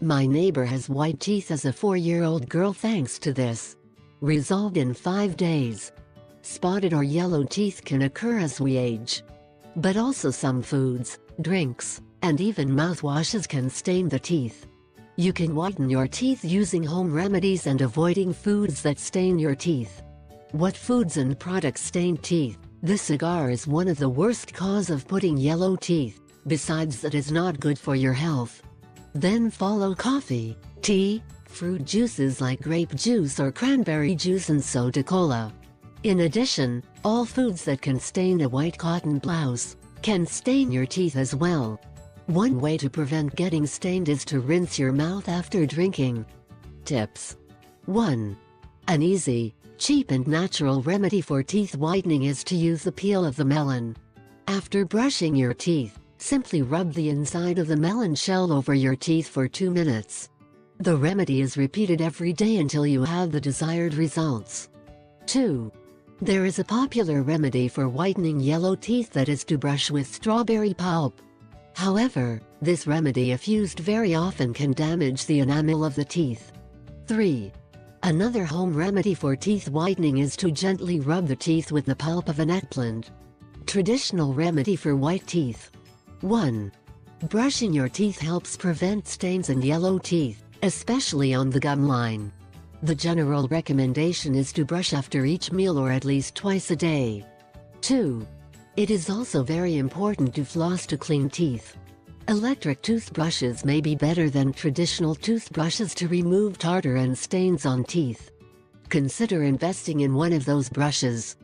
My neighbor has white teeth as a 4-year-old girl thanks to this. Resolved in 5 days. Spotted or yellow teeth can occur as we age. But also some foods, drinks, and even mouthwashes can stain the teeth. You can whiten your teeth using home remedies and avoiding foods that stain your teeth. What foods and products stain teeth? The cigar is one of the worst cause of putting yellow teeth, besides that is not good for your health. Then follow coffee, tea, fruit juices like grape juice or cranberry juice and soda cola. In addition, all foods that can stain a white cotton blouse can stain your teeth as well. One way to prevent getting stained is to rinse your mouth after drinking. Tips. 1. An easy, cheap and natural remedy for teeth whitening is to use the peel of the melon. After brushing your teeth, simply rub the inside of the melon shell over your teeth for 2 minutes. The remedy is repeated every day until you have the desired results. 2. There is a popular remedy for whitening yellow teeth, that is to brush with strawberry pulp. However, this remedy, if used very often, can damage the enamel of the teeth. 3. Another home remedy for teeth whitening is to gently rub the teeth with the pulp of an eggplant. Traditional remedy for white teeth. 1. Brushing your teeth helps prevent stains and yellow teeth, especially on the gum line. The general recommendation is to brush after each meal or at least twice a day. 2. It is also very important to floss to clean teeth. Electric toothbrushes may be better than traditional toothbrushes to remove tartar and stains on teeth. Consider investing in one of those brushes.